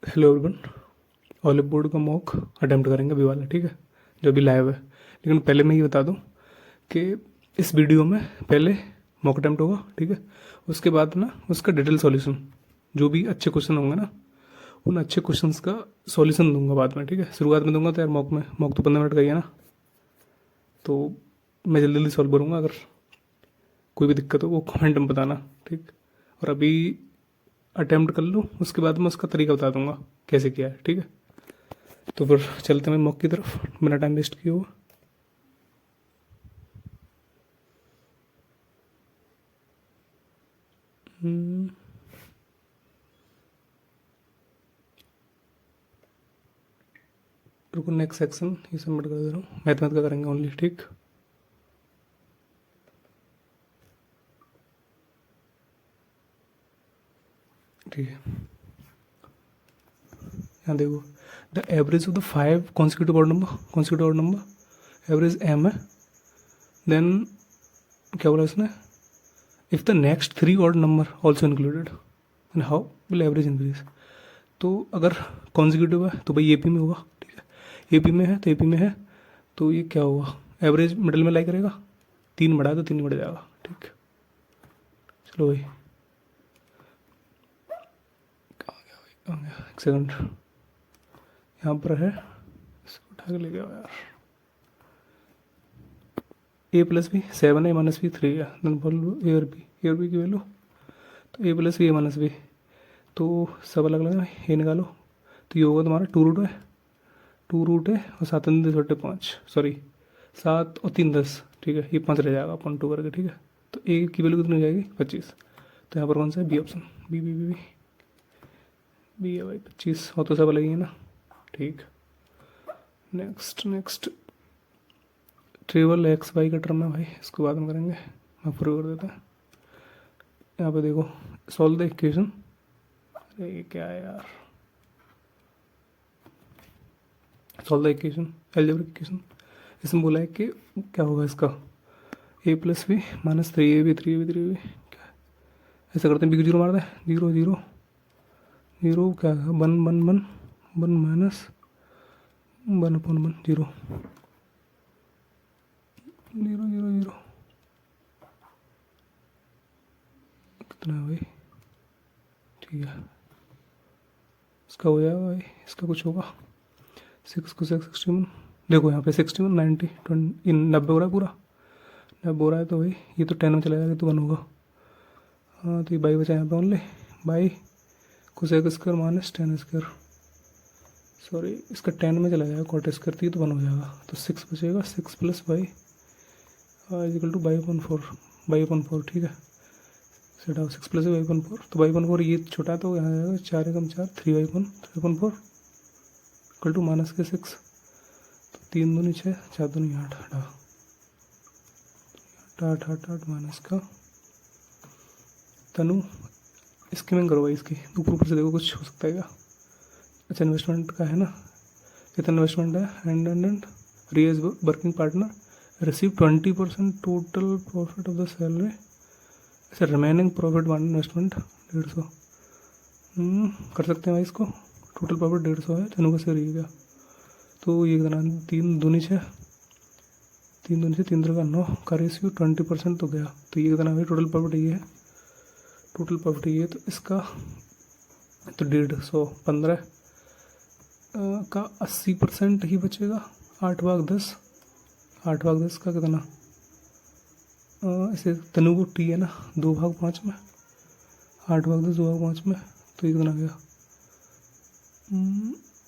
Hello everyone. Olive board का mock attempt करेंगे अभी वाला, ठीक है, जो अभी लाइव है। लेकिन पहले मैं ये बता दूं कि इस वीडियो में पहले मॉक अटेम्प्ट होगा, ठीक है। उसके बाद ना उसका डिटेल सॉल्यूशन, जो भी अच्छे क्वेश्चन होंगे ना उन अच्छे क्वेश्चंस का सॉल्यूशन दूंगा बाद में, ठीक है। शुरुआत में दूंगा तो यार मॉक तो 15 मिनट का ही है ना, तो मैं जल्दी जल्दी सॉल्व करूँगा। अगर कोई भी दिक्कत हो वो कमेंट में बताना, ठीक। और अभी अटेम्प्ट कर लूँ, उसके बाद मैं उसका तरीका बता दूंगा कैसे किया है, ठीक है। तो फिर चलते हैं मॉक की तरफ, बिना टाइम वेस्ट किए हुआ। रुको, नेक्स्ट सेक्शन ये सबमिट कर दे रहा हूँ। मैथमेटिक्स का करेंगे ओनली, ठीक। ठीक है, यहाँ देखो, the average of the 5 consecutive odd number average m है। देन क्या बोला इसने, if the next 3 odd number also included and how will average increase. तो अगर कॉन्सिक्यूटिव है तो भाई एपी में होगा, ठीक है। एपी में है तो एपी में है, तो ये क्या होगा, एवरेज मिडिल में लाई करेगा। 3 बढ़ा तो 3 बढ़ जाएगा, ठीक। चलो भाई, एक सेकंड, यहाँ पर है, इसको उठा के ले गया यार। ए प्लस बी 7 है, माइनस बी 3 है। देन ए और बी की वैल्यू, तो ए प्लस बी, ए माइनस बी, तो सब अलग अलग है। ये निकालो तो ये होगा तुम्हारा 2 रूट है, 2 रूट है और 7 3 10 5, सॉरी 7 और 3 10, ठीक है। ये 5 रह जाएगा अपन 2 करके, ठीक है। तो ए की वैल्यू कितनी हो जाएगी 25। तो यहाँ पर कौन सा है, B option, B B B B B है भाई 25। और तो सब अलग ही है ना, ठीक। नेक्स्ट ट्रिवल एक्स वाई का टर्म है भाई, इसको बाद में करेंगे, मैं प्रूव कर देता है। यहाँ पे देखो, सॉल्व द इक्वेशन। अरे ये क्या है यार, solve the equation, algebraic equation. इसमें बोला है कि क्या होगा इसका, ए plus B minus 3ab 3ab 3ab, क्या ऐसा करते हैं, बी को 0 मारते हैं, 0 0 0, क्या है 1 1 1 1 माइनस 1/1 0 0 0 0, कितना है भाई, ठीक है। इसका हो जाएगा भाई, इसका कुछ होगा 6 को 61, देखो यहाँ पे 61 90 20 90 हो रहा है पूरा, 90 हो रहा है। तो भाई ये तो 10 में चला जाएगा तो 1 होगा। हाँ, तो ये बाई बचा यहाँ पे only, by cosec square minus 10 square, sorry इसका 10 में चला जाएगा, कॉट स्क्वायर थी तो 1 हो जाएगा। तो 6 बचेगा, 6 plus by equal to by अपन 4, ठीक है। सेट आओ 6 प्लस बाई अपन 4, तो बाई अपन 4 ये छोटा है तो यहाँ जाएगा 4 एकम 4, 3/4 इक्वल टू माइनस के 6। तो 3 दूनी 6, 4 दूनी 8, 8 8 8 माइनस का तनु। स्कीमिंग करो भाई इसकी, ऊपर ऊपर से देखो कुछ हो सकता है क्या। अच्छा, इन्वेस्टमेंट का है ना, कितना इन्वेस्टमेंट है, and Riaz working partner receive 20% total profit of the salary. अच्छा, रिमेनिंग प्रॉफिट वन इन्वेस्टमेंट 150, कर सकते हैं भाई इसको। टोटल प्रॉफिट 150 है, तीनों का शेयर ये क्या, तो ये कितना, 3 दूनी 6, 3 दूनी 6, 3 का 9 का रेशियो 20% तो गया। तो ये कितना भाई, टोटल प्रॉफिट ये है, टोटल प्रॉफिट ये है, तो इसका तो 150 का 80% ही बचेगा, 8/10, 8/10 का कितना, इसे तनु को टी है ना 2/5 में, 8/10 2/5 में, तो ये कितना गया,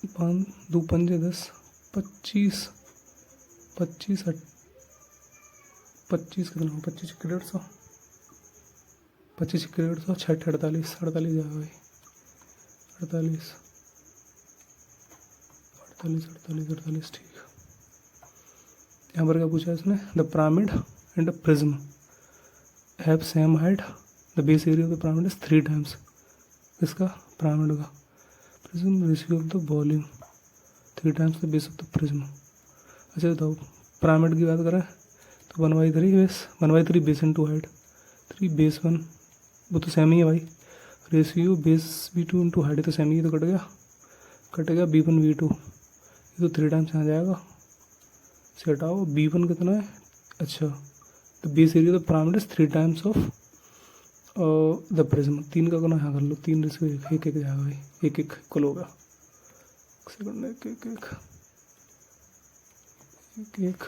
5 2 5 10 25 25 25 कितना, 25 150, 25 150 6 48 48 जाएगा भाई, 48 48 48 48, ठीक है। यहाँ पर क्या पूछा है इसने, the pyramid and the prism have same height, the base area of the pyramid is 3 times, इसका पिरामिड का, prism ratio of the volume 3 times the base of the prism. अच्छा बताओ, पिरामिड की बात करें तो 1/3 base, 1/3 base into height, 3 base 1, वो तो सेम ही है भाई। रेशियो बेस भी 2 इंटू हाइट तो सेम ही, तो कट गया। कट गया B1 V2, ये तो 3 टाइम्स आ जाएगा, से हटाओ। B1 कितना है, अच्छा तो बेस एरिया तो pyramid is 3 times of the prism. 3 का गुना यहाँ कर लो, 3 रेस एक एक जाएगा भाई, एक एक इक्वल होगा, एक सेकंड, एक एक एक एक एक।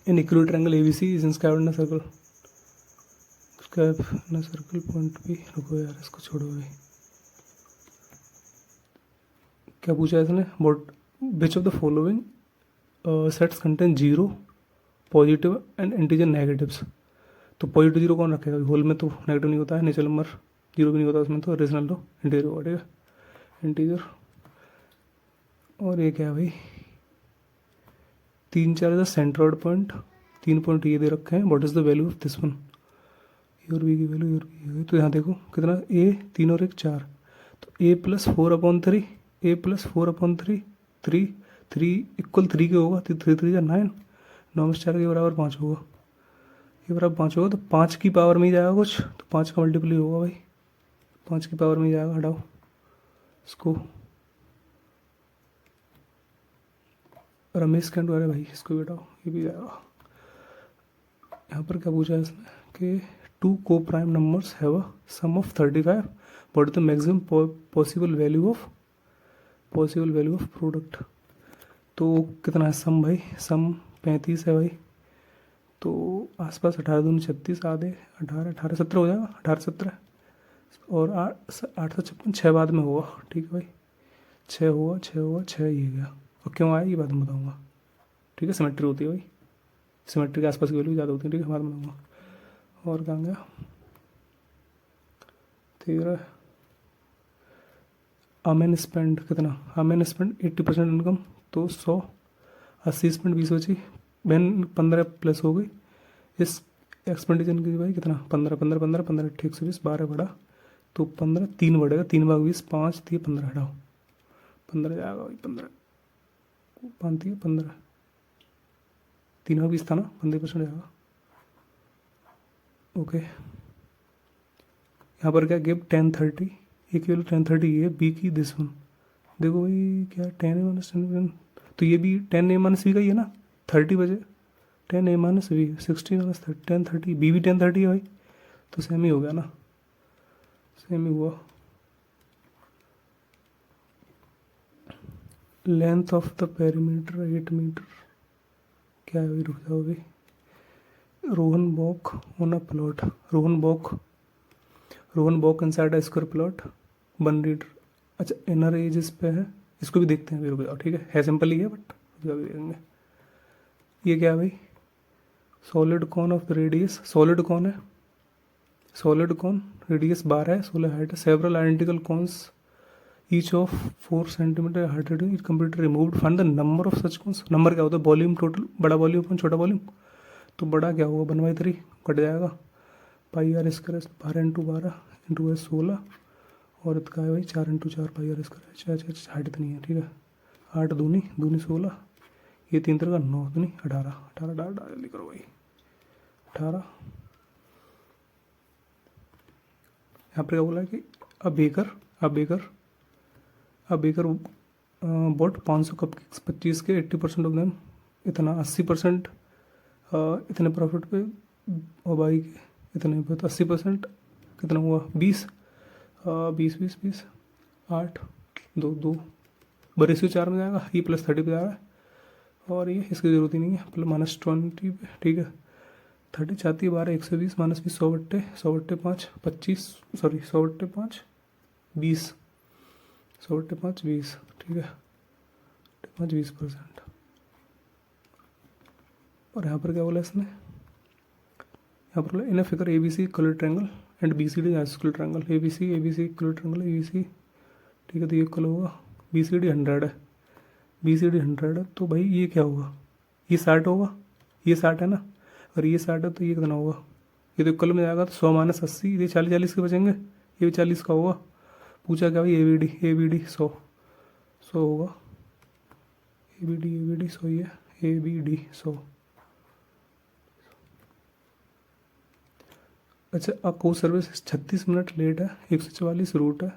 In equal triangle ABC is inscribed in a circle, inscribe in a circle point P। रुको यार इसको छोड़ो भाई, क्या पूछा है इसने, what which of the following sets contain 0 positive and integer negatives. तो पॉजिटिव 0 कौन रखेगा, होल में तो नेगेटिव नहीं होता है, नेचुरल नंबर 0 भी नहीं होता उसमें, तो रेशनल लो इंटीजर होगा, ठीक है इंटीजर। और ये क्या है भाई, 3 4 इज सेंट्रॉइड पॉइंट, 3 पॉइंट ये दे रखे हैं, what is the value of this one, A और बी की वैल्यू, ए और बी की, तो यहाँ देखो कितना, ए 3 और 1 4, तो a + 4/3, a + 4/3, 3 3 इक्वल 3 के होगा, तो 3 3 9, 9 में 4 के बराबर 5 होगा, ये बराबर 5 होगा, तो 5 की पावर में ही जाएगा कुछ, तो 5 का मल्टीप्लाई होगा भाई, 5 की पावर में ही जाएगा, हटाओ इसको। रमेश कैंट वाले भाई इसको भी हटाओ, ये भी जाएगा। यहाँ पर क्या पूछा है इसने कि 2 को prime numbers have a sum of 35, what is the maximum possible value of product. तो कितना है सम भाई, सम 35 है भाई, तो आसपास 18 दूनी 36, आधे 18 18 17 हो जाएगा, 18 17 और 8 से 56, 6 बाद में होगा, ठीक है भाई, 6 होगा, 6 होगा, 6 ये गया, और क्यों आया ये बाद में बताऊँगा, ठीक है। सिमेट्री होती है भाई, सिमेट्री के आसपास की वैल्यू ज़्यादा होती है, ठीक है, बाद में बताऊँगा। और कहाँ गया, 13। आमेन स्पेंड कितना, आमेन स्पेंड 80% इनकम, तो 100, 80 स्पेंड 20 बची, बहन 15 प्लस हो गई, इस एक्सपेंडिचर की भाई कितना, 15 15 15 15 120, 12 बढ़ा, तो 15, 3 बढ़ेगा, 3 भाग 20, 5 दिए 15, हटाओ 15 जाएगा भाई, 15 5 दिए 15, 3 भाग 20 था ना, 15% जाएगा, ओके। यहाँ पर क्या गिव 10 30, ए की वैल्यू 10 30 ये, बी की दिस वन, देखो भाई क्या 10A-10, तो ये भी 10A-B का ही है ना, 30 बजे 10A-B 16 10 30, बी भी 10 30 है भाई, तो सेम ही हो गया ना, सेम ही हुआ। Length of the perimeter 8 metre, क्या है भाई, रुक जाओ भाई, Rohan walk on a plot, Rohan walk inside a square plot 1 litre, अच्छा इनर एज इस पे है, इसको भी देखते हैं, रुक जाओ, ठीक है सिंपल ही है बट भी देखेंगे। ये क्या है भाई, solid cone of the radius, solid cone है, सॉलिड कॉन रेडियस 12 है, 16 हाइट है, several identical cones each of 4 centimetre height, computer removed, find the number of such cones. Number क्या होता है, वॉल्यूम टोटल, बड़ा वॉल्यूम छोटा वॉल्यूम, तो बड़ा क्या होगा 1/3 कट जाएगा, πr स्क्वायर 12 × 12 × 16, और इसका है भाई 4 × 4 πr स्क्वायर, अच्छा हाइट इतनी है, ठीक है, 8 दूनी 16, ये 3 तरह का 9 दूनी 18 18 डाल जल्दी करो भाई, 18। यहाँ पर क्या बोला है कि a baker bought 500 cupcakes, 25 के 80% ऑफ देम, इतना 80% इतने प्रॉफिट पे, और भाई के इतने पे, तो 80% कितना हुआ 20 20 20 20 8 2 2 बरेसियो 4 में जाएगा, ये +30 पे जाएगा, और ये इसकी ज़रूरत ही नहीं है, -20 पे, ठीक है। 30 चाहती है 12 120 -20 100/5 25, सॉरी 100/5 20, 100/5 20, ठीक है, 5 20%। और यहाँ पर क्या बोला इसने, यहाँ पर बोला in a figure ABC equal triangle and BCD isosceles triangle, ABC equal triangle ABC, ठीक है, तो ये इक्वल होगा, BCD 100 है, BCD 100 है, तो भाई ये क्या होगा, ये 60 होगा, ये 60 है ना, और ये 60 है, तो ये कितना होगा, ये तो इक्वल में जाएगा, तो 100 - 80, ये 40 40 के बचेंगे, ये भी 40 का होगा। पूछा क्या भाई ABD 100 होगा, ABD 100 ही है, ABD 100। अच्छा, को सर्विस 36 मिनट लेट है, 144 रूट है,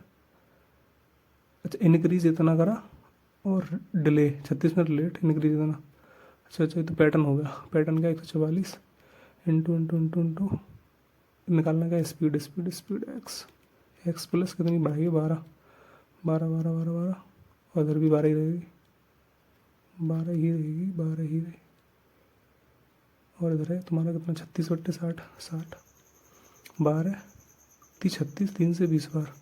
अच्छा इनक्रीज इतना करा और डिले 36 मिनट लेट, इनक्रीज इतना। अच्छा ये तो पैटर्न हो गया। पैटर्न क्या 144 इंटू इंटू इंटू इंटू निकालना क्या speed speed speed x, x plus कितनी बढ़ाइए 12 12 12 12 12 और इधर भी 12 ही रहेगी, 12 ही रहेगी, 12 ही रहेगी। और इधर है तुम्हारा कितना 36 बट्टे 60 60 12 30 36 3 से 20 बार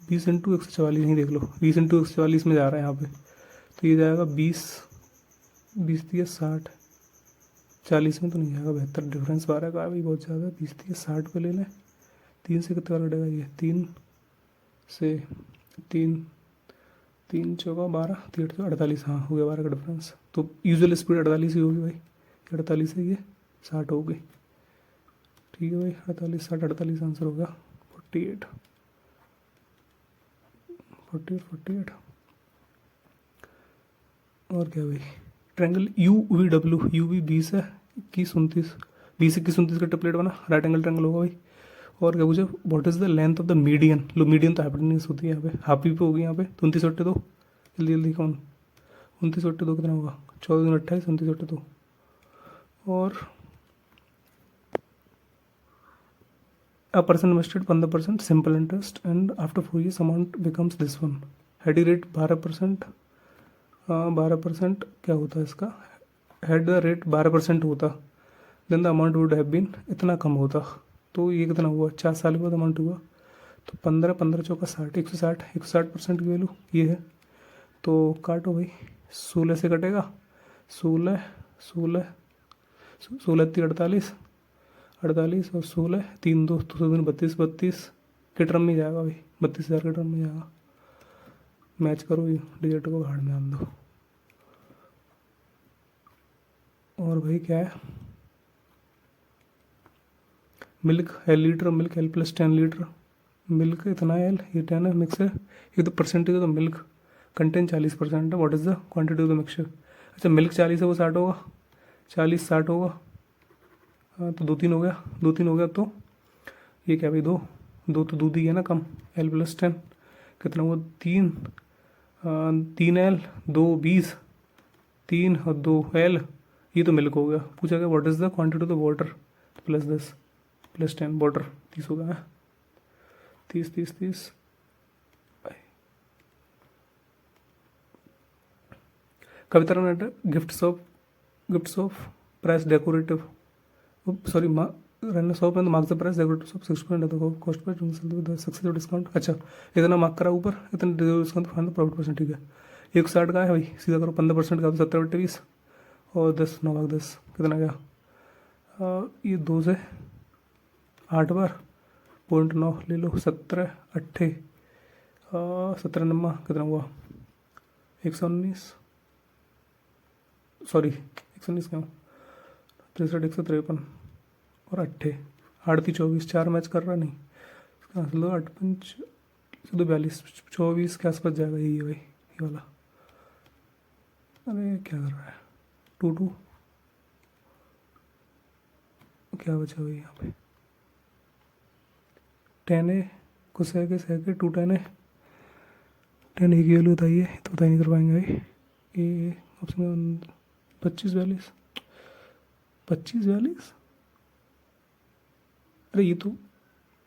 20 इंटू 144 नहीं देख लो 20 इंटू 144 में जा रहा है यहाँ पे, तो ये जाएगा 20 20 दिया 60 40 में तो नहीं जाएगा 72 डिफरेंस 12 का भी बहुत ज़्यादा 20 दिया 60 पे ले लें 3 से कितने बार कटेगा ये 3 से 3 3 चौका 12 3 48 हाँ हो गया 12 का डिफरेंस। तो यूजुअल स्पीड 48 ही होगी भाई, 48 है ये 60 हो गई। ठीक है भाई 48 60 48 आंसर होगा 48 48 48। और क्या भाई triangle U V W, U V 20 है 21 29 20 21 29 का ट्रिपलेट बना, राइट एंगल ट्रायंगल होगा भाई। और क्या पूछे what is the length of the median, low median तो हाइपोटेन्यूज होती है यहाँ पे, हाफ ही पे होगी यहाँ पे। तो 29 बट्टे 2 जल्दी जल्दी कौन 29 बट्टे 2 कितना होगा 14 28 29 बट्टे 2। और a person invested 15% simple interest and after 4 years amount becomes this one, heady rate 12%, 12% क्या होता है इसका, हेड द रेट 12% होता, then the amount would have been इतना कम होता। तो ये कितना हुआ 4 साल के बाद अमाउंट हुआ, तो 15 15 चौका 60 160% की वैल्यू ये है। तो काटो भाई 16 से कटेगा 16 16 16 48 48 और 16 3 2 2 32 32 के टर्म में जाएगा भाई 32,000 के टर्म में जाएगा। मैच करो ये डिजिट को भाड़ में आन दो। और भाई क्या है milk L litre, milk L plus 10 litre, milk इतना एल ये 10 है, मिक्सर ये तो परसेंटेज है तो मिल्क कंटेन 40% है, what is the quantity of the mixture. अच्छा मिल्क 40 है वो 60 होगा, 40 60 होगा, हाँ तो 2 3 हो गया 2 3 हो गया। तो ये क्या भाई 2 2 तो दूध ही है ना कम, एल प्लस 10 कितना हुआ 3 3 एल 2 20 3 और 2 एल, ये तो मिल्क हो गया। पूछा गया what is the quantity of the water plus 10 plus 10 water 30 हो गया 30 30 30। कविता ने gifts of price decorative sorry run shop and marks the price decorative shop 6% of the cost per success discount. अच्छा इतना मार्क करा ऊपर इतना discount find the profit percent. ठीक है 160 का है भाई सीधा करो 15% का तो 70 बट्टे 20 और 10 9 भाग 10 कितना गया ये 2 से 8 बार 0.9 ले लो 17 8 17 नंबर कितना हुआ 119 सॉरी 119 क्यों 63 153 और 8 8 थी 24 4 मैच कर रहा नहीं इसका आंसर लो 8 5 तो 42 24 के आसपास जाएगा ये भाई ये वाला। अरे क्या कर रहा है 2 2 क्या बचा भाई यहाँ पे 10 है को सह के 2 10 है 10 की वैल्यू बताइए तो पता नहीं कर पाएंगे भाई ये ऑप्शन 25 42 25 42। अरे ये तो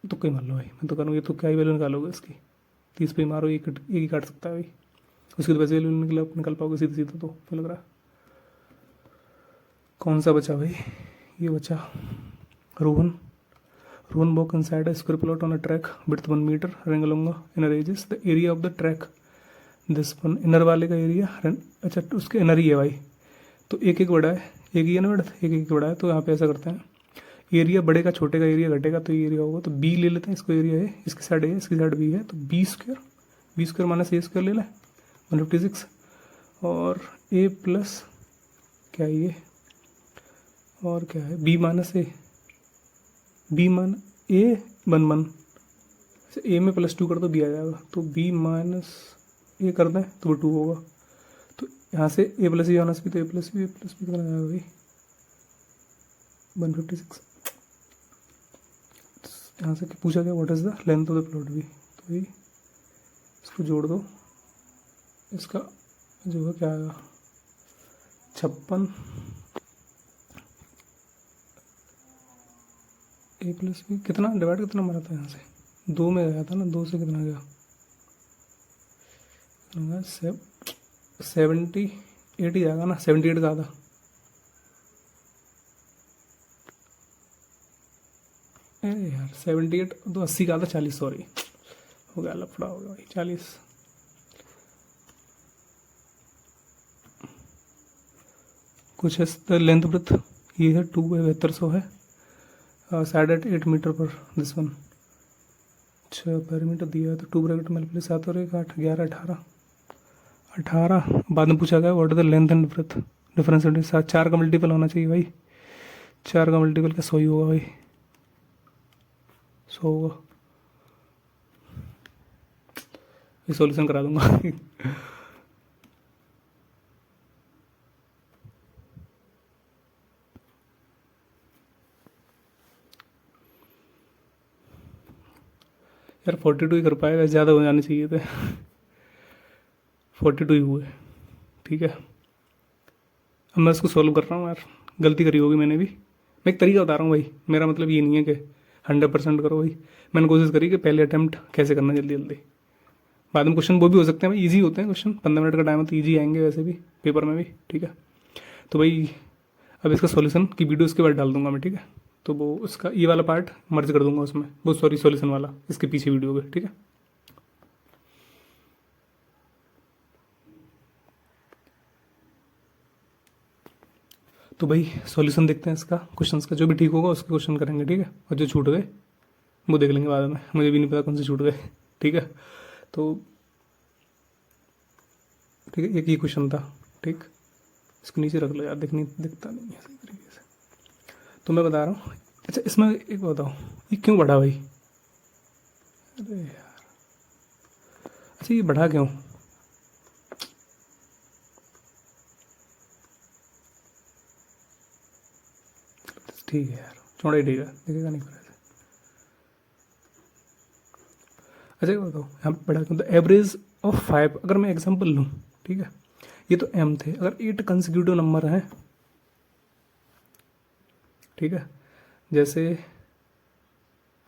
कहीं मान लो भाई मैं तो करूँ ये तो क्या ही वैल्यू निकालोगे इसकी 30 पे ही मारो एक ही काट सकता है भाई उसकी तो वैसे वैल्यू निकल पाओगे सीधे सीधे तो लग रहा है। कौन सा बचा भाई ये बचा Rohan walk inside a square plot on a track width 1 meter running along a inner edges the area of the track this one inner वाले का एरिया अच्छा तो उसके इनर ही है भाई तो एक एक बड़ा है एक ही है ना विड्थ एक एक बड़ा है। तो यहाँ पे ऐसा करते हैं एरिया बड़े का छोटे का एरिया घटेगा तो ये एरिया होगा तो बी ले लेते हैं इसको एरिया है इसकी साइड है इसकी साइड बी है तो बी स्क्वायर माइनस ए स्क्वायर ले लें 156 और ए प्लस क्या ये और क्या है बी माइनस ए बी मान ए 1 1 ए में +2 कर दो बी आ जाएगा तो बी माइनस ए कर दें तो वो 2 होगा। तो यहाँ से ए प्लस बी माइनस बी तो ए प्लस बी कितना आएगा भाई 156। यहाँ से पूछा गया what is the length of the plot B तो भाई इसको जोड़ दो इसका जो है क्या आएगा 56 ए प्लस बी कितना डिवाइड कितना मारा था यहाँ से 2 में गया था ना 2 से कितना गया 78 ही जाएगा ना 78 का आधा अरे यार 78 तो 80 का आधा 40 सॉरी हो गया लफड़ा हो गया भाई 40 कुछ है लेंथ ब्रेथ ये है 2 है 7200 है साइड एट 8 मीटर पर दिस वन 6 पैरामीटर दिया है तो 2 ब्रैकेट मल्टीप्लाई 7 और 1 8 11 18 बाद में पूछा गया what is the length and breadth difference and साथ 4 का मल्टीपल होना चाहिए भाई 4 का मल्टीपल का 100 ही होगा भाई 100 होगा ये सॉल्यूशन करा दूंगा यार 42 ही कर पाएगा ज़्यादा हो जाने चाहिए थे 42 ही हुए ठीक है अब मैं इसको सॉल्व कर रहा हूँ यार गलती करी होगी मैंने भी मैं एक तरीका बता रहा हूँ भाई मेरा मतलब ये नहीं है कि 100% करो भाई मैंने कोशिश करी कि पहले अटैम्प्ट कैसे करना जल्दी जल्दी बाद में क्वेश्चन वो भी हो सकते हैं भाई इजी होते हैं क्वेश्चन 15 मिनट का टाइम है तो ईजी आएंगे वैसे भी पेपर में भी ठीक है तो भाई अब इसका सॉल्यूशन की वीडियो इसके बाद डाल दूंगा मैं ठीक है तो वो उसका ये वाला पार्ट मर्ज कर दूंगा उसमें वो सॉरी सॉल्यूशन वाला इसके पीछे वीडियो के ठीक है तो भाई सॉल्यूशन देखते हैं इसका क्वेश्चंस का जो भी ठीक होगा उसके क्वेश्चन करेंगे ठीक है और जो छूट गए वो देख लेंगे बाद में मुझे भी नहीं पता कौन से छूट गए ठीक है तो ठीक है एक ही क्वेश्चन था ठीक इसको नीचे रख लो यार दिखता नहीं है सही तरीके से तो मैं बता रहा हूँ अच्छा इसमें एक बताओ ये क्यों बढ़ा भाई अरे यार अच्छा ये बढ़ा क्यों ठीक है यार चौड़ाई ठीक है दिखेगा नहीं पर ऐसे अच्छा ये बताओ यहाँ पे बढ़ा क्यों तो एवरेज ऑफ 5 अगर मैं एग्जांपल लूँ ठीक है ये तो m थे अगर 8 कंसेक्यूटिव नंबर हैं ठीक है जैसे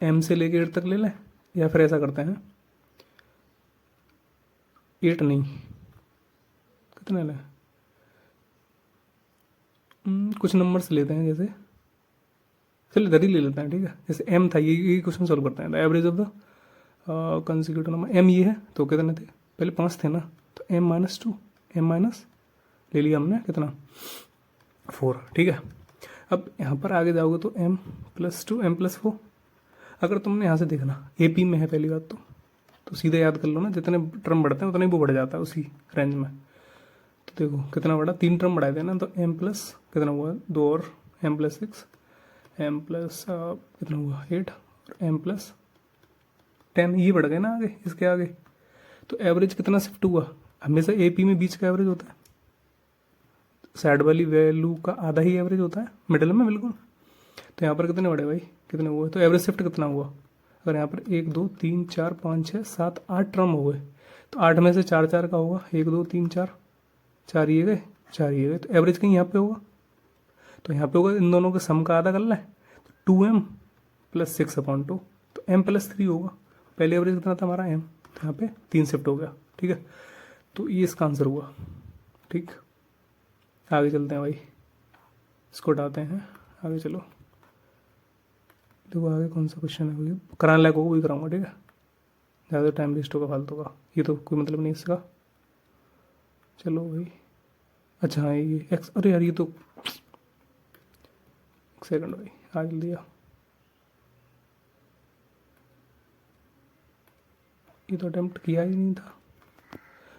m से लेके 8 तक ले लें या फिर ऐसा करते हैं 8 नहीं कितने लें कुछ नंबर्स लेते हैं जैसे चलिए इधर ही ले लेते हैं ठीक है जैसे m था ये क्वेश्चन सॉल्व करते हैं the average of the consecutive number m ये है तो कितने थे पहले 5 थे ना तो m-2 m- ले लिया हमने कितना 4 ठीक है अब यहाँ पर आगे जाओगे तो m+2 m+4 अगर तुमने यहाँ से देखना AP में है पहली बात तो सीधे याद कर लो ना जितने टर्म बढ़ते हैं उतने ही वो बढ़ जाता है उसी रेंज में तो देखो कितना बढ़ा 3 टर्म बढ़ाए थे ना तो m प्लस कितना हुआ 2 और m+6 m प्लस कितना हुआ 8 और m+10 ये बढ़ गए ना आगे इसके आगे तो एवरेज कितना शिफ्ट हुआ हमेशा AP में बीच का एवरेज होता है साइड वाली वैल्यू का आधा ही एवरेज होता है मिडिल में बिल्कुल तो यहाँ पर कितने बढ़े भाई कितने हुए तो एवरेज शिफ्ट कितना हुआ अगर यहाँ पर 1 2 3 4 5 6 7 8 टर्म हो गए तो 8 में से 4 4 का होगा 1 2 3 4 4 ये गए 4 ये गए तो एवरेज कहीं यहाँ पे होगा तो यहाँ पे होगा इन दोनों के सम का आधा कर लें तो 2m + 6/2 तो m+3 होगा पहले एवरेज कितना था हमारा m तो यहाँ पे 3 शिफ्ट हो गया ठीक है तो ये इसका आंसर हुआ ठीक आगे चलते हैं भाई इसको हटाते हैं आगे चलो देखो आगे कौन सा क्वेश्चन है वही कराने लायक होगा वही कराऊंगा ठीक है ज़्यादा टाइम वेस्ट होगा फालतू का ये तो कोई मतलब नहीं इसका चलो भाई अच्छा हाँ ये एक्स अरे यार ये तो एक सेकंड भाई आगे दिया ये तो अटेम्प्ट किया ही नहीं था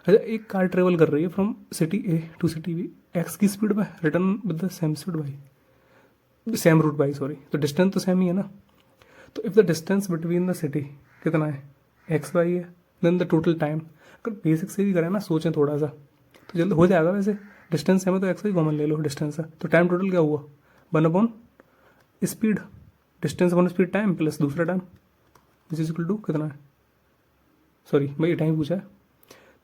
अच्छा एक कार ट्रेवल कर रही है from city A to city B x की speed by return with the same speed by same route by sorry तो डिस्टेंस तो सेम ही है ना तो if the distance between the city कितना है x बाई है देन द टोटल टाइम अगर बेसिक से भी करें ना सोचें थोड़ा सा तो जल्द हो जाएगा वैसे डिस्टेंस सेम है तो x ही कॉमन ले लो डिस्टेंस है तो टाइम टोटल क्या हुआ 1/, speed distance upon speed time plus दूसरा time which is equal to कितना है सॉरी भाई टाइम पूछा है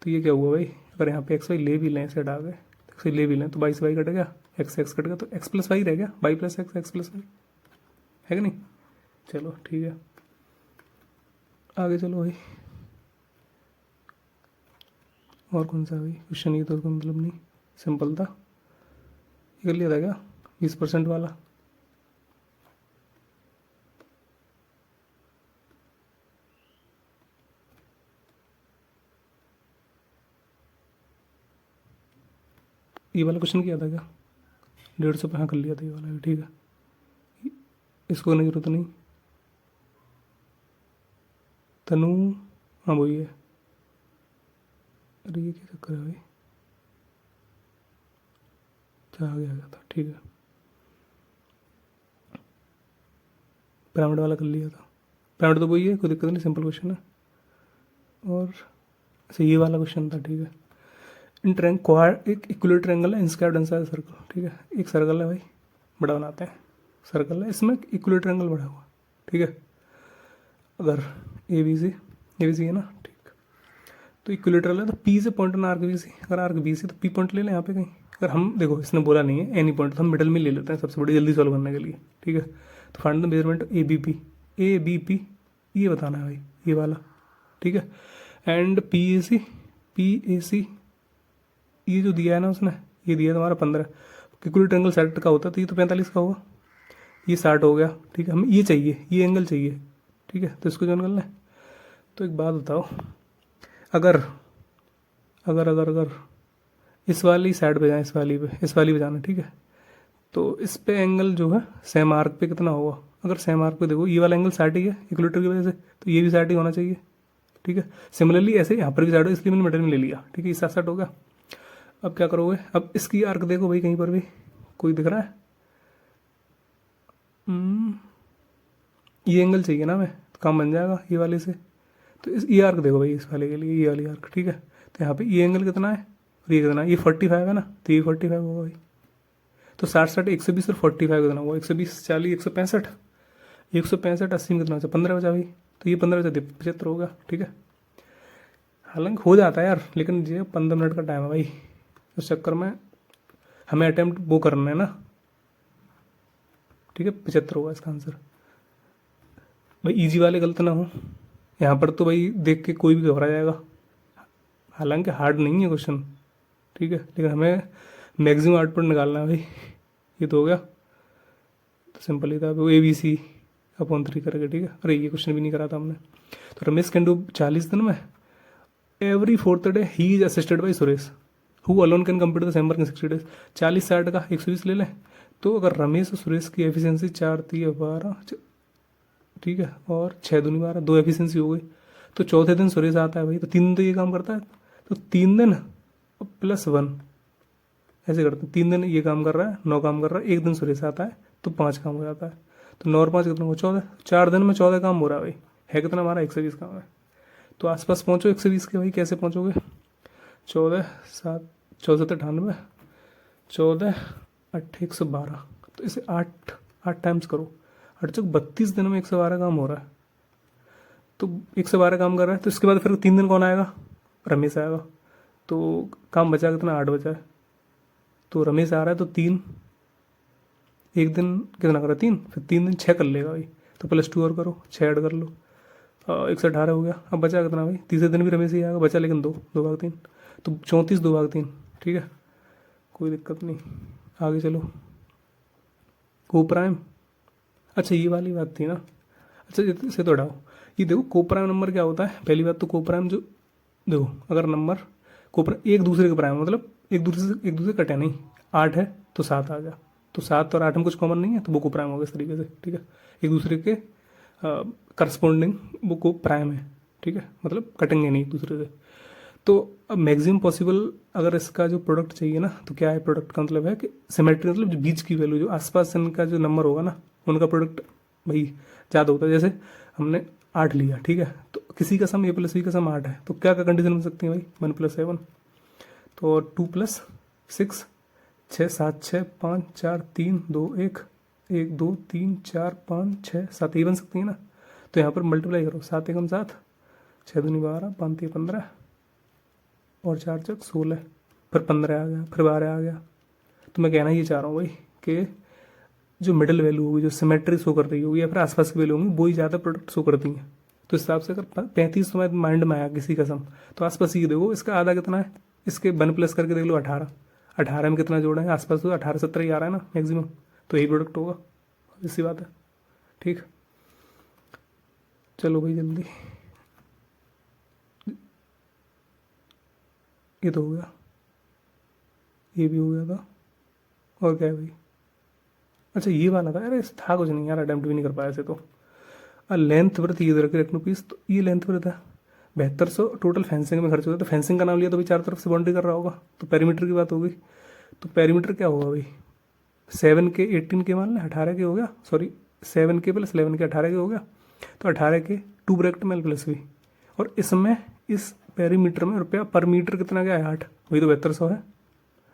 तो ये क्या हुआ भाई अगर यहाँ पे एक्स वाई ले भी लें, इसे हटा के एक्स वाई ले भी लें तो वाई से वाई कट गया, एक्स से एक्स कट गया, तो एक्स प्लस वाई रह गया, Y plus X plus Y, है कि नहीं। चलो ठीक है, आगे चलो भाई। और कौन सा भाई क्वेश्चन, ये तो कोई मतलब नहीं, सिंपल था, ये कर लिया था क्या 20% वाला। ये वाला क्वेश्चन किया था क्या 150 पे, हाँ कर लिया था ये वाला भी, ठीक है, इसको करने की जरूरत नहीं। तनु, हाँ वही है, अरे ये क्या चक्कर है भाई, क्या आ गया था, ठीक है, पिरामिड वाला कर लिया था, पिरामिड तो वही है, कोई दिक्कत नहीं, सिंपल क्वेश्चन है। और अच्छा ये वाला क्वेश्चन था, ठीक है, इन ट्रैंग क्वाड एक इक्वल ट्रैंगल है, इंस्क्राइब्ड इनसाइड सर्कल, ठीक है, एक सर्कल है भाई, बड़ा बनाते हैं, सर्कल है, इसमें इक्वल ट्रैंगल बड़ा हुआ, ठीक है, अगर ए बी सी है ना, ठीक, तो इक्विलेटरल है, तो पी से पॉइंट ना आर्क बी सी, अगर आर्क बी सी तो पी पॉइंट ले लें यहाँ पे कहीं, अगर हम देखो इसने बोला नहीं है एनी पॉइंट, तो हम मिडल में ले लेते हैं सबसे बड़ी, जल्दी सॉल्व करने के लिए, ठीक है, तो find the measurement A B P, ये बताना है भाई, ये वाला, ठीक है, एंड पी ए सी, ये जो दिया है ना उसने, ये दिया है तुम्हारा 15, इक्वल एंगल 60 का होता है, तो ये तो 45 का होगा, ये 60 हो गया, ठीक है, हमें ये चाहिए, ये एंगल चाहिए, ठीक है, तो इसको जो करना है, तो एक बात बताओ, अगर अगर अगर अगर इस वाली साइड पे जाए, इस वाली पे जाना, ठीक है, तो इस पे एंगल जो है सेम आर्क पे कितना होगा, अगर सेम आर्क पे देखो ये वाला एंगल 60 ही है इक्वलेटर की वजह से, तो ये भी 60 ही होना चाहिए, ठीक है, सिमिलरली ऐसे यहाँ पर भी 60 हो, इसलिए मैंने मिडल में ले लिया, ठीक है, इस 60 हो गया। अब क्या करोगे, अब इसकी आर्क देखो भाई, कहीं पर भी कोई दिख रहा है, ये एंगल चाहिए ना हमें, तो काम बन जाएगा ये वाले से, तो इस ये आर्क देखो भाई, इस वाले के लिए ये वाली आर्क, ठीक है, तो यहाँ पे ये एंगल कितना है और ये कितना है, ये 45 है ना, तो ये 45 होगा भाई, तो 60 120 और 45 कितना हुआ, 120 40 165, 165 80 में कितना बचा, 15 बचा भाई, तो ये 15 बचा 75 होगा, ठीक है, हालांकि हो जाता है यार, लेकिन ये 15 मिनट का टाइम है भाई, उस चक्कर में हमें अटेम्प्ट वो करना है ना, ठीक है, 75 होगा इसका आंसर भाई, इजी वाले गलत ना हो, यहाँ पर तो भाई देख के कोई भी घबरा जाएगा, हालांकि हार्ड नहीं है क्वेश्चन, ठीक है, लेकिन हमें मैक्सिमम आउटपुट निकालना है भाई, ये तो हो गया, तो सिंपल ही था वो ABC अपॉन 3 करके, ठीक है, अरे ये क्वेश्चन भी नहीं करा था हमने। तो रमेश कैन डू 40 दिन में every 4th day he is assisted by Suresh who alone can complete the same work in 60 days, 40 60 का 120 ले लें, तो अगर रमेश और सुरेश की एफिशिएंसी 4 3 12, ठीक है, और 6 दूनी 12, 2 एफिशिएंसी हो गई, तो चौथे दिन सुरेश आता है भाई, तो 3 दिन तो ये काम करता है, तो 3 दिन +1 ऐसे करते हैं, 3 दिन ये काम कर रहा है, 9 काम कर रहा है, 1 दिन सुरेश आता है तो 5 काम हो जाता है, तो 9 और 5 कितना हो 14, 4 दिन में 14 काम हो रहा है भाई, है कितना हमारा 120 काम है, तो आसपास पहुंचो 120 के भाई, कैसे पहुंचोगे, 14 7 14 98, 14 8 112, तो इसे 8 टाइम्स करो, 8 चौक 32 दिन में 112 काम हो रहा है, तो 112 काम कर रहा है, तो इसके बाद फिर 3 दिन कौन आएगा, रमेश आएगा, तो काम बचा कितना 8 बचा है, तो रमेश आ रहा है, तो 3 एक दिन कितना कर रहा है 3, फिर 3 दिन 6 कर लेगा भाई, तो +2 और करो, 6 ऐड कर लो, 118 हो गया, अब बचा कितना भाई, तीसरे दिन भी रमेश ही आएगा, बचा लेकिन 2/3, तो 34 2/3, ठीक है, कोई दिक्कत नहीं, आगे चलो, को प्राइम, अच्छा ये वाली बात थी ना, अच्छा इसे तो हटाओ, ये देखो को प्राइम नंबर क्या होता है, पहली बात तो को प्राइम जो देखो, अगर नंबर को एक दूसरे के प्राइम मतलब एक दूसरे कटे नहीं, 8 है तो 7 आ गया, तो 7 और 8 में कुछ कॉमन नहीं है, तो वो को प्राइम होगा इस तरीके से, ठीक है, एक दूसरे के करस्पॉन्डिंग वो को प्राइम है, ठीक है, मतलब कटेंगे नहीं एक दूसरे से, तो अब मैक्सिमम पॉसिबल अगर इसका जो प्रोडक्ट चाहिए ना, तो क्या है प्रोडक्ट का मतलब है कि सिमेट्री, मतलब जो बीच की वैल्यू जो आसपास इनका जो नंबर होगा ना, उनका प्रोडक्ट भाई ज़्यादा होता है, जैसे हमने 8 लिया, ठीक है, तो किसी का सम A + B का सम 8 है, तो क्या क्या कंडीशन बन सकती है भाई 1 + 7, तो 2 + 6 6 7 6 5 4 3 2 1 1 2 3 4 5 6 7 ये बन सकती है ना, तो यहाँ पर मल्टीप्लाई करो, 7 एकम 7, 6 दूनी 12, 5 3 15, और 4 × 16, फिर 15 आ गया, फिर 12 आ गया। तो मैं कहना ये चाह रहा हूँ भाई कि जो मिडिल वैल्यू होगी, जो सिमेट्री शो कर रही होगी या फिर आसपास की वैल्यू होंगी, वही ज़्यादा प्रोडक्ट शो करती हैं। तो इस हिसाब से अगर 35 तुम्हारे माइंड में आया किसी का सम, तो आसपास ये देखो इसका आधा कितना है, इसके 1 प्लस करके देख लो 18, 18 में कितना जोड़ा है आसपास, तो 18 17 ही आ रहा है ना मैक्सिमम, तो यही प्रोडक्ट होगा, इसी बात है। ठीक, चलो भाई जल्दी, ये तो हो गया, ये भी हो गया था, और क्या है भाई, अच्छा ये वाला था, अरे था कुछ नहीं यार, अटेम्प्ट भी नहीं कर पाया ऐसे तो। लेंथ वृत्त ये रखे रखना पीस, तो ये लेंथ वृत्त है 7200 टोटल फेंसिंग में खर्च होता है। तो फेंसिंग का नाम लिया तो भाई चारों तरफ से बाउंड्री कर रहा होगा, तो पेरीमीटर की बात होगी। तो पेरीमीटर क्या होगा भाई, 7 के 18 के मान लें 18 के हो गया, सॉरी 7 के प्लस 11 के 18 के हो गया, तो 18 के 2 ब्रैकेट में प्लस भी, और इसमें इस पेरीमीटर में रुपया पर मीटर कितना क्या है 8, वही तो 7200 है।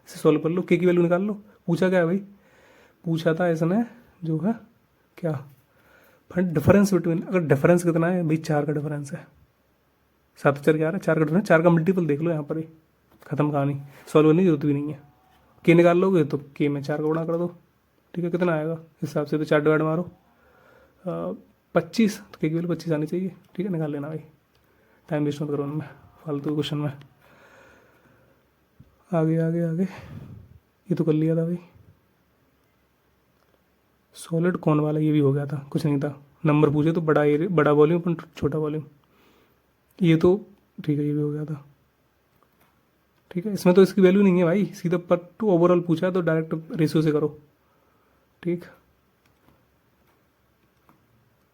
इसे सॉल्व कर लो, के की वैल्यू निकाल लो। पूछा क्या है भाई, पूछा था इसने जो है क्या, फंड डिफरेंस बिटवीन, अगर डिफरेंस कितना है भाई 4 का डिफरेंस है, 7 4 11 4 का डिफरेंस, 4 का मल्टीपल देख लो यहाँ पर ही, खत्म कहानी, सॉल्व करने की जरूरत भी नहीं है। के निकाल लोगे तो के में 4 का गुणा कर दो, ठीक है, कितना आएगा हिसाब से, तो 4 डिवाइड मारो 25, तो के की वैल्यू 25 आनी चाहिए, ठीक है, निकाल लेना भाई, टाइम वेस्ट मत करो उनमें फालतू क्वेश्चन में। आगे आगे आगे, ये तो कर लिया था भाई, सॉलिड कौन वाला ये भी हो गया था, कुछ नहीं था, नंबर पूछे तो बड़ा एरिया बड़ा वॉल्यूम पर छोटा वॉल्यूम, ये तो ठीक है, ये भी हो गया था, ठीक है, इसमें तो इसकी वैल्यू नहीं है भाई, सीधा पर टू ओवरऑल पूछा है तो डायरेक्ट रेशियो से करो, ठीक।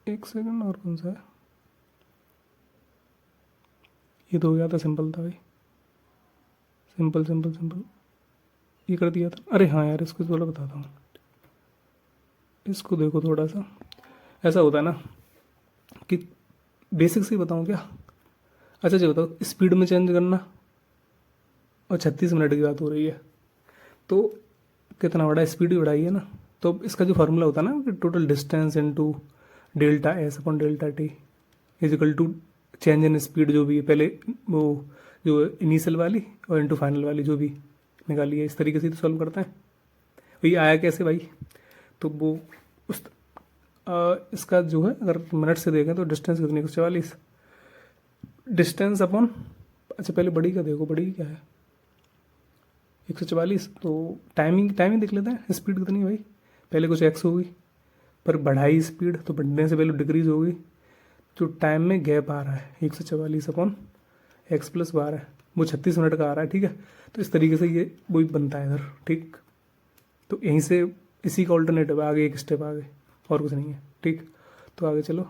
एक सेकंड, और कौन सा है, ये तो हो गया था, सिंपल था भाई, सिंपल सिंपल सिंपल, ये कर दिया था। अरे हाँ यार, इसको थोड़ा बताता हूँ, इसको देखो थोड़ा सा, ऐसा होता है ना कि बेसिक से ही बताऊँ क्या, अच्छा जी बताओ, स्पीड में चेंज करना, और 36 मिनट की बात हो रही है, तो कितना बड़ा स्पीड भी बढ़ाई है ना, तो इसका जो फार्मूला होता है ना कि total distance into delta S upon delta T equal to change in speed, जो भी है पहले वो जो इनिशियल वाली और इनटू फाइनल वाली जो भी निकाली है, इस तरीके से तो सॉल्व करते हैं। वही आया कैसे भाई, तो वो उस इसका जो है अगर मिनट से देखें तो डिस्टेंस कितनी है 144, डिस्टेंस अपॉन, अच्छा पहले बड़ी का देखो, बड़ी क्या है 144, तो टाइमिंग देख लेते हैं, स्पीड कितनी है भाई, पहले कुछ एक्स होगी, पर बढ़ाई स्पीड तो बढ़ने से पहले डिक्रीज होगी, जो टाइम में गैप आ रहा है 144 अपॉन एक्स प्लस 12, वो 36 मिनट का आ रहा है, ठीक है। तो इस तरीके से ये वही बनता है इधर, ठीक, तो यहीं से इसी का ऑल्टरनेटिव आगे एक स्टेप आगे, और कुछ नहीं है, ठीक। तो आगे चलो,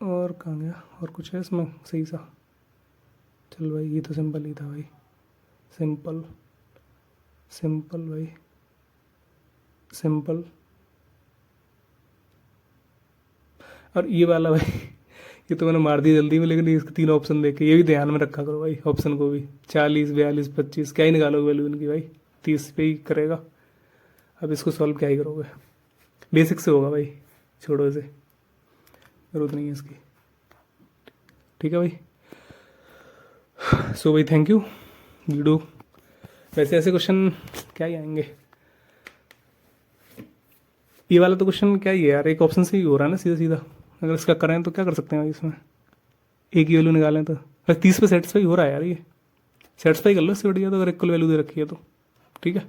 और कहाँ गया, और कुछ है इसमें सही सा, चल भाई ये तो सिंपल ही था भाई, सिंपल सिंपल भाई सिंपल, और ये वाला भाई ये तो मैंने मार दी जल्दी में, लेकिन इसके 3 ऑप्शन देखे, ये भी ध्यान में रखा करो भाई, ऑप्शन को भी 40 42 25 क्या ही निकालोगे वैल्यू इनकी भाई, 30 पे ही करेगा। अब इसको सॉल्व क्या ही करोगे, बेसिक से होगा भाई, छोड़ो इसे, जरूरत नहीं है इसकी, ठीक है भाई। सो भाई थैंक यू वीडियो, वैसे ऐसे क्वेश्चन क्या ही आएंगे, ये वाला तो क्वेश्चन क्या ही है यार, एक ऑप्शन से ही हो रहा है ना सीधा सीधा, अगर इसका करें तो क्या कर सकते हैं भाई, इसमें एक ही वैल्यू निकालें तो 30 पे सेटिस्फाई हो रहा है यार, ये सेटिस्फाई कर लो इससे बढ़िया, तो अगर इक्वल वैल्यू दे रखी है तो, ठीक है,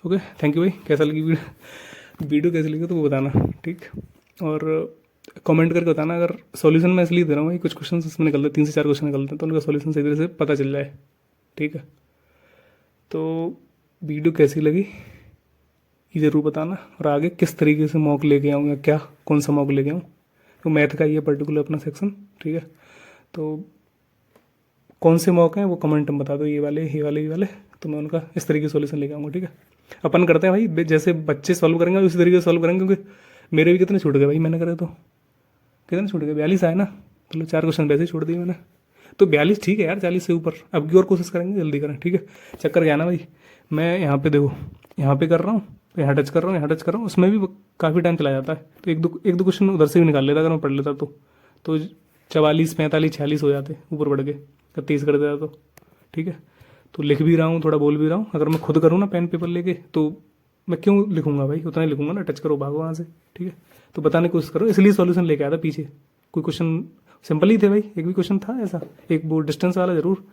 ओके थैंक यू भाई। कैसा लगी वीडियो कैसी लगी तो वो बताना, ठीक, और कमेंट करके बताना, अगर सॉल्यूशन मैं इसलिए दे रहा हूँ भाई, कुछ क्वेश्चन इसमें निकलते हैं, 3 से 4 क्वेश्चन निकलते हैं, तो उनका सॉल्यूशन सही तरह से पता चल जाए, ठीक है। तो वीडियो कैसी लगी ये ज़रूर बताना, और आगे किस तरीके से मॉक लेके आऊँ, या क्या कौन सा मॉक लेके आऊँ, तो मैथ का ये पर्टिकुलर अपना सेक्शन, ठीक है। तो कौन से मॉक हैं वो कमेंट में बता दो, ये वाले ये वाले ये वाले, तो मैं उनका इस तरीके से सॉल्यूशन लेके आऊँगा, ठीक है। अपन करते हैं भाई, जैसे बच्चे सॉल्व करेंगे उसी तरीके से सॉल्व करेंगे, क्योंकि मेरे भी कितने छूट गए भाई, मैंने करे तो कितने छूट गए, 42 आए ना, मतलब 4 क्वेश्चन वैसे ही छोड़ दिए मैंने, तो 42 ठीक है यार, 40 से ऊपर अब की और कोशिश करेंगे, जल्दी करें, ठीक है। चक्कर क्या ना भाई, मैं यहाँ पे देखो, यहाँ पे कर रहा हूँ, यहाँ टच कर रहा हूँ, यहाँ टच कर रहा हूँ, उसमें भी काफ़ी टाइम चला जाता है, तो एक दो क्वेश्चन उधर से भी निकाल लेता अगर मैं पढ़ लेता तो 44 45 46 हो जाते ऊपर बढ़ के, अगर 30 कर देता तो, ठीक है। तो लिख भी रहा हूँ, थोड़ा बोल भी रहा हूँ, अगर मैं खुद करूँ ना पेन पेपर लेके तो मैं क्यों लिखूंगा भाई, उतना ही लिखूंगा ना, टच करो भागो वहाँ से, ठीक है। तो बताने की कोशिश करो, इसलिए सॉल्यूशन लेके आया था पीछे। कोई क्वेश्चन सिंपल ही थे भाई, एक भी क्वेश्चन था ऐसा, एक वो डिस्टेंस वाला ज़रूर,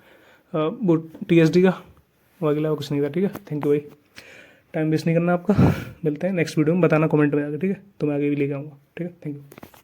वो TSD का, वो अगला कुछ नहीं था, ठीक है। थैंक यू भाई, टाइम वेस्ट नहीं करना आपका। मिलते हैं नेक्स्ट वीडियो में, बताना कमेंट में आके, ठीक है। तो मैं आगे भी लेके आऊँगा, ठीक है। Thank you.